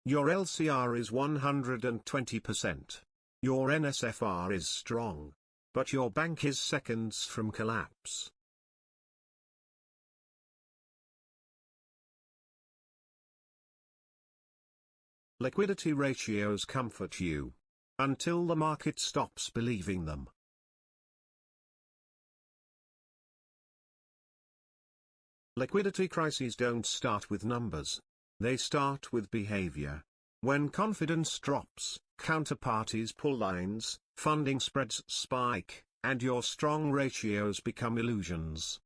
Your LCR is 120%. Your NSFR is strong. But your bank is seconds from collapse. Liquidity ratios comfort you. Until the market stops believing them. Liquidity crises don't start with numbers. They start with behavior. When confidence drops, counterparties pull lines, funding spreads spike, and your strong ratios become illusions.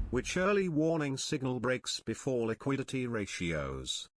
Which early warning signal breaks before liquidity ratios?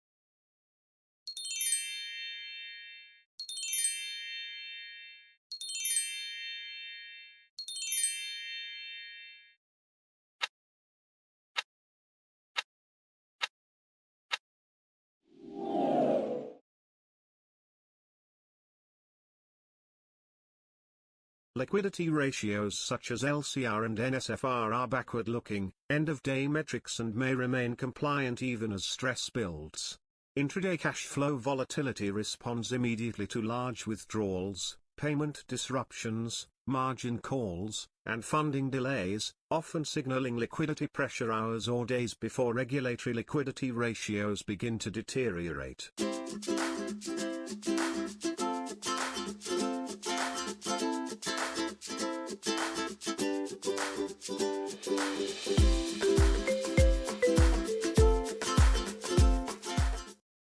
Liquidity ratios such as LCR and NSFR are backward-looking, end-of-day metrics and may remain compliant even as stress builds. Intraday cash flow volatility responds immediately to large withdrawals, payment disruptions, margin calls, and funding delays, often signaling liquidity pressure hours or days before regulatory liquidity ratios begin to deteriorate.